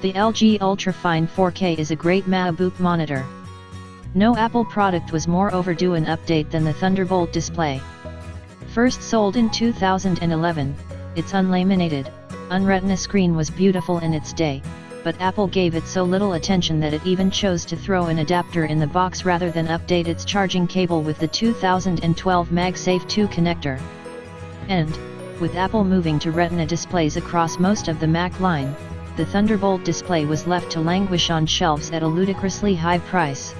The LG Ultrafine 4K is a great Macbook monitor. No Apple product was more overdue an update than the Thunderbolt Display. First sold in 2011, its unlaminated, un-Retina screen was beautiful in its day, but Apple gave it so little attention that it even chose to throw an adapter in the box rather than update its charging cable with the 2012 MagSafe 2 connector. And, with Apple moving to Retina displays across most of the Mac line, the Thunderbolt display was left to languish on shelves at a ludicrously high price.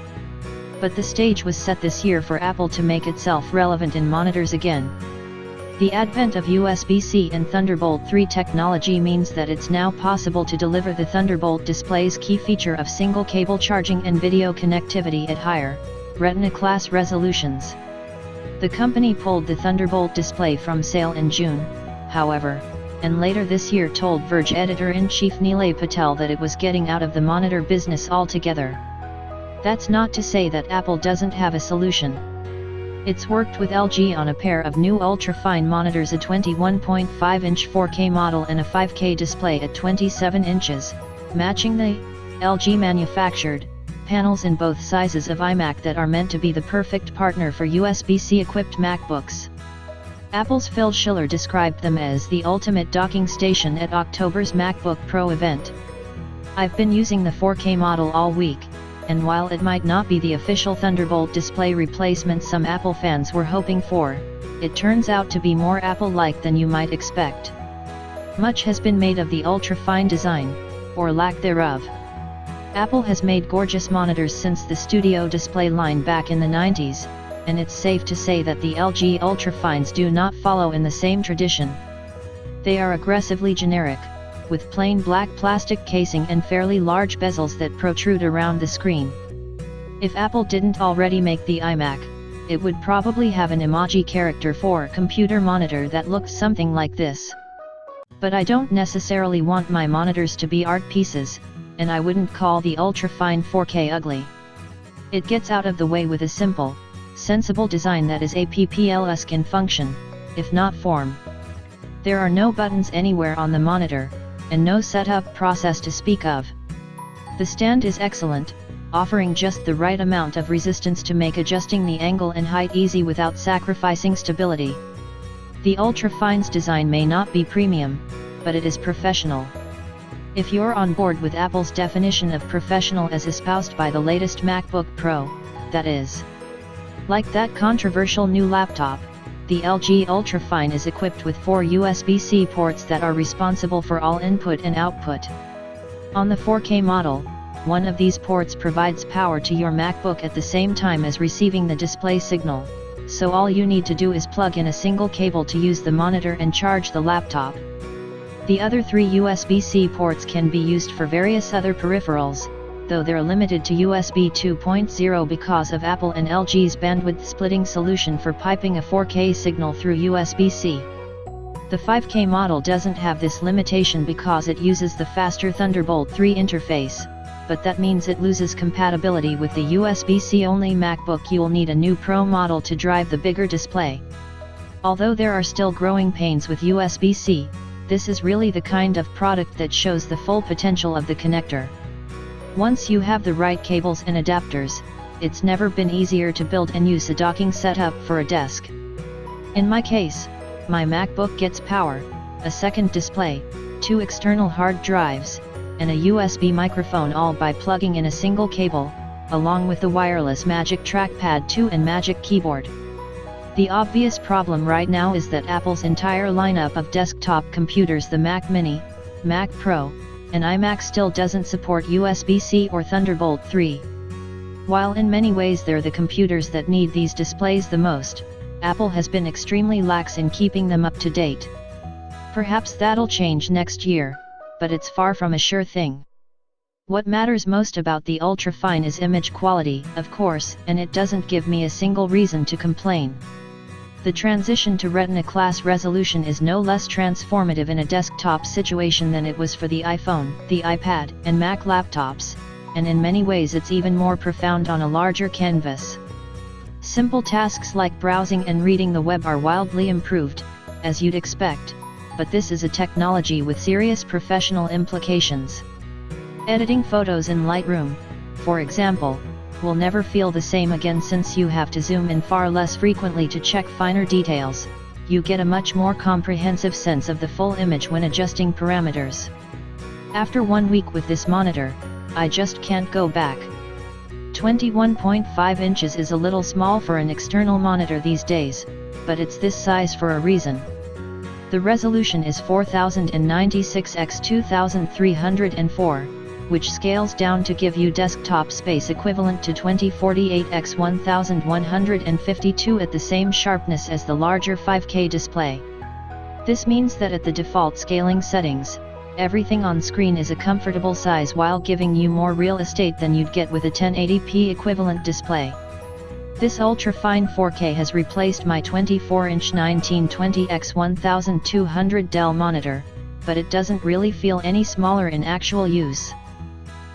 But the stage was set this year for Apple to make itself relevant in monitors again. The advent of USB-C and Thunderbolt 3 technology means that it's now possible to deliver the Thunderbolt display's key feature of single cable charging and video connectivity at higher, Retina-class resolutions. The company pulled the Thunderbolt display from sale in June, however, and later this year told Verge editor-in-chief Nilay Patel that it was getting out of the monitor business altogether. That's not to say that Apple doesn't have a solution. It's worked with LG on a pair of new ultrafine monitors, a 21.5-inch 4K model and a 5K display at 27 inches, matching the LG manufactured panels in both sizes of iMac that are meant to be the perfect partner for USB-C equipped MacBooks. Apple's Phil Schiller described them as the ultimate docking station at October's MacBook Pro event. "I've been using the 4K model all week, and while it might not be the official Thunderbolt display replacement some Apple fans were hoping for, it turns out to be more Apple-like than you might expect. Much has been made of the ultra-fine design, or lack thereof. Apple has made gorgeous monitors since the Studio Display line back in the 90s, and it's safe to say that the LG Ultrafines do not follow in the same tradition. They are aggressively generic, with plain black plastic casing and fairly large bezels that protrude around the screen. If Apple didn't already make the iMac, it would probably have an emoji character for computer monitor that looks something like this. But I don't necessarily want my monitors to be art pieces, and I wouldn't call the Ultrafine 4K ugly. It gets out of the way with a simple, sensible design that is Apple-esque in function, if not form. There are no buttons anywhere on the monitor, and no setup process to speak of. The stand is excellent, offering just the right amount of resistance to make adjusting the angle and height easy without sacrificing stability. The Ultrafine's design may not be premium, but it is professional. If you're on board with Apple's definition of professional as espoused by the latest MacBook Pro, that is. Like that controversial new laptop, the LG Ultrafine is equipped with 4 USB-C ports that are responsible for all input and output. On the 4K model, one of these ports provides power to your MacBook at the same time as receiving the display signal, so all you need to do is plug in a single cable to use the monitor and charge the laptop. The other 3 USB-C ports can be used for various other peripherals, though they're limited to USB 2.0 because of Apple and LG's bandwidth splitting solution for piping a 4K signal through USB-C. The 5K model doesn't have this limitation because it uses the faster Thunderbolt 3 interface, but that means it loses compatibility with the USB-C only MacBook. You'll need a new Pro model to drive the bigger display. Although there are still growing pains with USB-C, this is really the kind of product that shows the full potential of the connector. Once you have the right cables and adapters, it's never been easier to build and use a docking setup for a desk. In my case, my MacBook gets power, a second display, 2 external hard drives, and a USB microphone all by plugging in a single cable, along with the wireless Magic Trackpad 2 and Magic Keyboard. The obvious problem right now is that Apple's entire lineup of desktop computers, the Mac Mini, Mac Pro, and iMac, still doesn't support USB-C or Thunderbolt 3. While in many ways they're the computers that need these displays the most, Apple has been extremely lax in keeping them up to date. Perhaps that'll change next year, but it's far from a sure thing. What matters most about the Ultrafine is image quality, of course, and it doesn't give me a single reason to complain. The transition to Retina-class resolution is no less transformative in a desktop situation than it was for the iPhone, the iPad, and Mac laptops, and in many ways it's even more profound on a larger canvas. Simple tasks like browsing and reading the web are wildly improved, as you'd expect, but this is a technology with serious professional implications. Editing photos in Lightroom, for example, will never feel the same again since you have to zoom in far less frequently to check finer details. You get a much more comprehensive sense of the full image when adjusting parameters. After 1 week with this monitor, I just can't go back. 21.5 inches is a little small for an external monitor these days, but it's this size for a reason. The resolution is 4096 x 2304, which scales down to give you desktop space equivalent to 2048 x 1152 at the same sharpness as the larger 5K display. This means that at the default scaling settings, everything on screen is a comfortable size while giving you more real estate than you'd get with a 1080p equivalent display. This ultra-fine 4K has replaced my 24-inch 1920 x 1200 Dell monitor, but it doesn't really feel any smaller in actual use.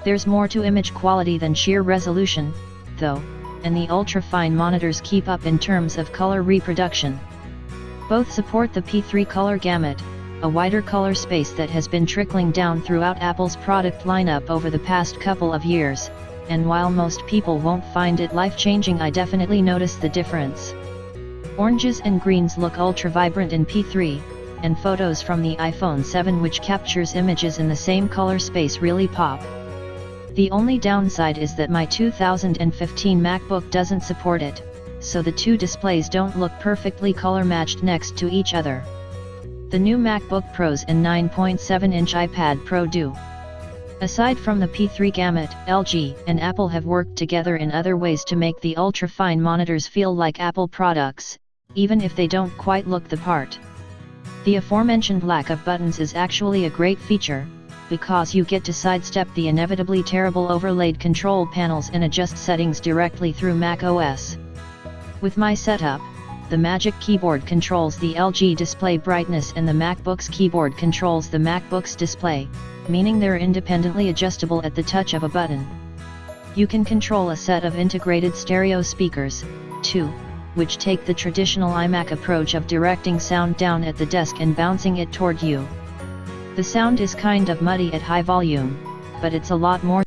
There's more to image quality than sheer resolution, though, and the ultra-fine monitors keep up in terms of color reproduction. Both support the P3 color gamut, a wider color space that has been trickling down throughout Apple's product lineup over the past couple of years, and while most people won't find it life-changing, I definitely notice the difference. Oranges and greens look ultra-vibrant in P3, and photos from the iPhone 7 which captures images in the same color space really pop. The only downside is that my 2015 MacBook doesn't support it, so the two displays don't look perfectly color-matched next to each other. The new MacBook Pros and 9.7-inch iPad Pro do. Aside from the P3 gamut, LG and Apple have worked together in other ways to make the ultra-fine monitors feel like Apple products, even if they don't quite look the part. The aforementioned lack of buttons is actually a great feature, because you get to sidestep the inevitably terrible overlaid control panels and adjust settings directly through Mac OS. With my setup, the Magic Keyboard controls the LG display brightness and the MacBook's keyboard controls the MacBook's display, meaning they're independently adjustable at the touch of a button. You can control a set of integrated stereo speakers, too, which take the traditional iMac approach of directing sound down at the desk and bouncing it toward you. The sound is kind of muddy at high volume, but it's a lot more